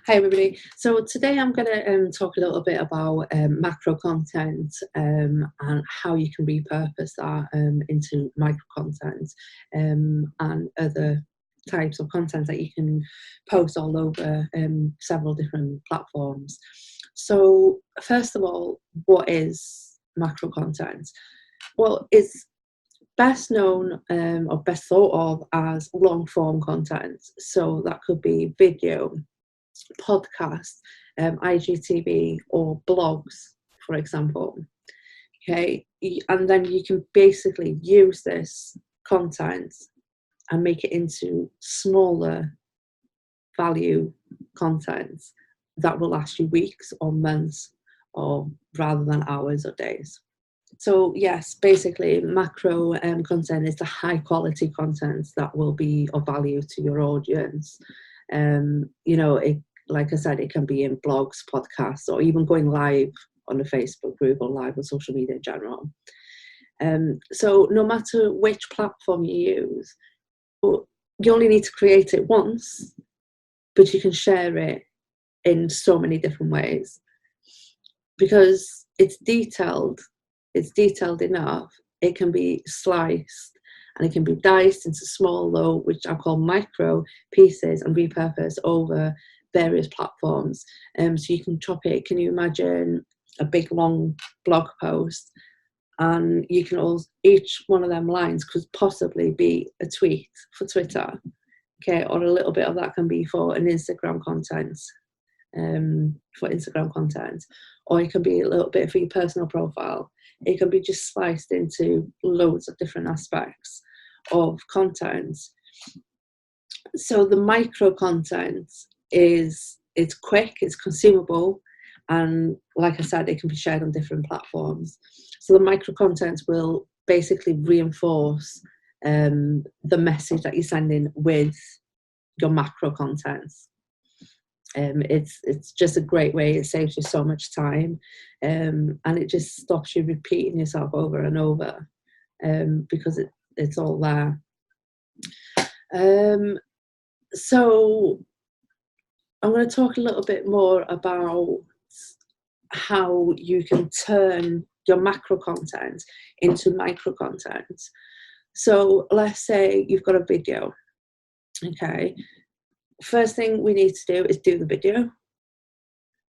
Hi everybody. So today I'm going to talk a little bit about macro content and how you can repurpose that into micro content and other types of content that you can post all over several different platforms. So first of all, what is macro content? Well, it's best known or best thought of as long form content. So that could be video, podcast, IGTV, or blogs, for example. Okay, and then you can basically use this content and make it into smaller value content that will last you weeks or months, or rather than hours or days. So yes, basically macro content is the high quality content that will be of value to your audience. Like I said, it can be in blogs, podcasts, or even going live on a Facebook group or live on social media in general. So no matter which platform you use, you only need to create it once, but you can share it in so many different ways because it's detailed enough. It can be sliced and it can be diced into small, low, which I call micro pieces, and repurposed over various platforms. So you can chop it. Can you imagine a big long blog post? And you can also, each one of them lines could possibly be a tweet for Twitter, okay, or a little bit of that can be for an Instagram content, or it can be a little bit for your personal profile. It can be just sliced into loads of different aspects of content. So the micro content it's quick, it's consumable, and like I said, it can be shared on different platforms. So the micro content will basically reinforce the message that you're sending with your macro content. It's just a great way. It saves you so much time, and it just stops you repeating yourself over and over because it's all there. So I'm going to talk a little bit more about how you can turn your macro content into micro content. So let's say you've got a video, okay? First thing we need to do is do the video.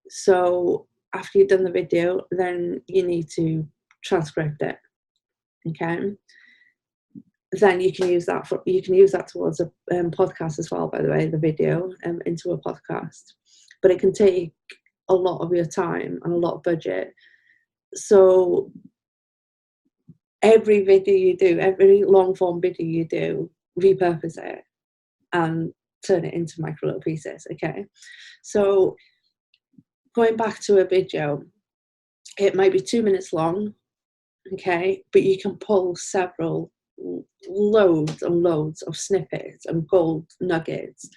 So after you've done the video, then you need to transcript it, okay? Then you can use that towards a podcast as well, by the way, the video into a podcast. But it can take a lot of your time and a lot of budget. So every video you do, every long form video you do, repurpose it and turn it into micro little pieces, okay? So going back to a video, it might be 2 minutes long, okay? But you can pull loads and loads of snippets and gold nuggets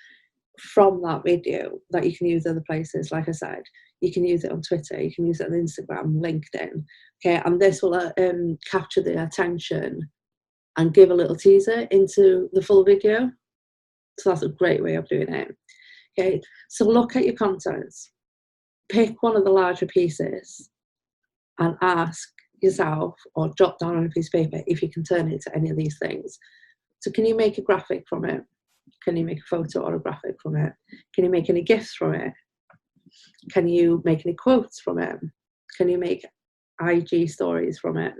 from that video that you can use other places. Like I said, you can use it on Twitter, you can use it on Instagram, LinkedIn, okay? And this will capture the attention and give a little teaser into the full video. So that's a great way of doing it, okay? So look at your content, pick one of the larger pieces and ask yourself, or jot down on a piece of paper, if you can turn it to any of these things. So can you make a graphic from it? Can you make a photo or a graphic from it? Can you make any GIFs from it? Can you make any quotes from it? Can you make IG stories from it?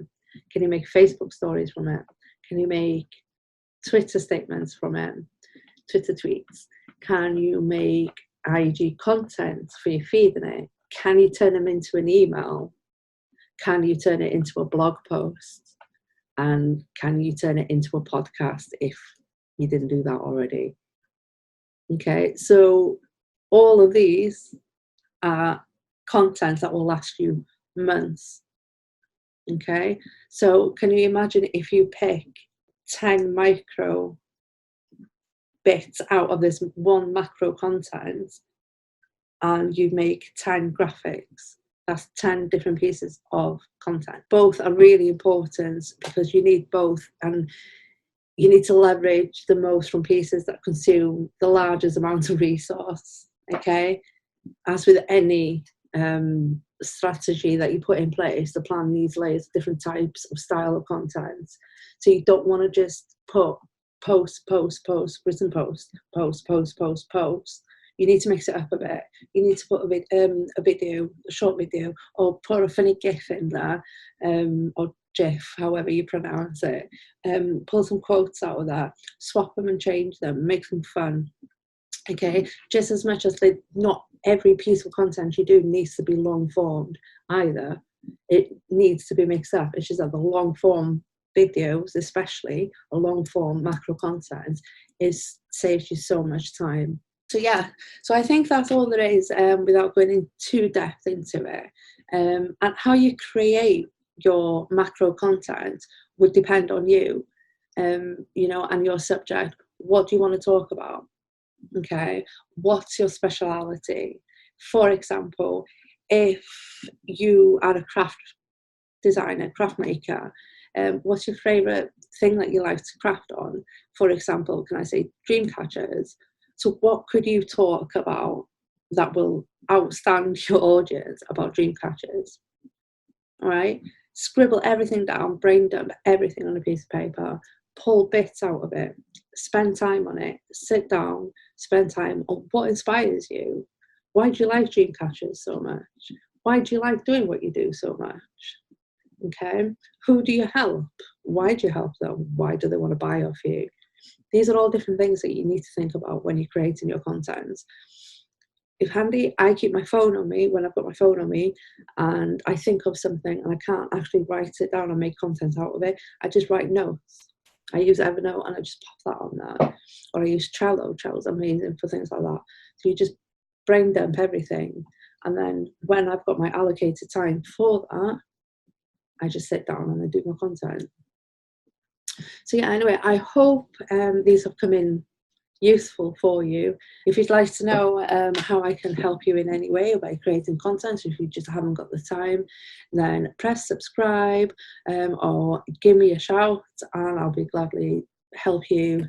Can you make Facebook stories from it? Can you make Twitter statements from it? Twitter tweets? Can you make IG content for your feed in it? Can you turn them into an email? Can you turn it into a blog post? And can you turn it into a podcast if you didn't do that already? Okay, so all of these are content that will last you months. Okay, so can you imagine if you pick 10 micro bits out of this one macro content and you make 10 graphics? That's 10 different pieces of content. Both are really important because you need both, and you need to leverage the most from pieces that consume the largest amount of resource, okay? as with any strategy that you put in place, the plan needs layers of different types of style of content. So you don't want to just put post, post, post, written post, post, post, post, post. You need to mix it up a bit. You need to put a video, a short video, or put a funny GIF in there, or GIF, however you pronounce it. Pull some quotes out of that, swap them and change them, make them fun. Okay, just as much as not every piece of content you do needs to be long formed either. It needs to be mixed up. It's just that the long form videos, especially a long form macro content, saves you so much time. So yeah, so I think that's all there is, without going in too depth into it. And how you create your macro content would depend on you, and your subject. What do you want to talk about? Okay, what's your speciality? For example, if you are a craft designer, craft maker, what's your favourite thing that you like to craft on? For example, can I say dream catchers? So what could you talk about that will outstand your audience about dream catchers? All right, scribble everything down, brain dump everything on a piece of paper, pull bits out of it, spend time on it, sit down, spend time on what inspires you. Why do you like dream catchers so much? Why do you like doing what you do so much? Okay, who do you help? Why do you help them? Why do they want to buy off you? These are all different things that you need to think about when you're creating your content. If handy, I keep my phone on me when I've got my phone on me and I think of something and I can't actually write it down and make content out of it, I just write notes. I use Evernote and I just pop that on there. Or I use Trello. Trello's amazing for things like that. So you just brain dump everything. And then when I've got my allocated time for that, I just sit down and I do my content. So yeah, anyway, I hope these have come in useful for you. If you'd like to know how I can help you in any way by creating content, if you just haven't got the time, then press subscribe, or give me a shout and I'll be gladly help you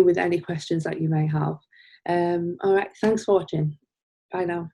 with any questions that you may have. All right, thanks for watching. Bye now.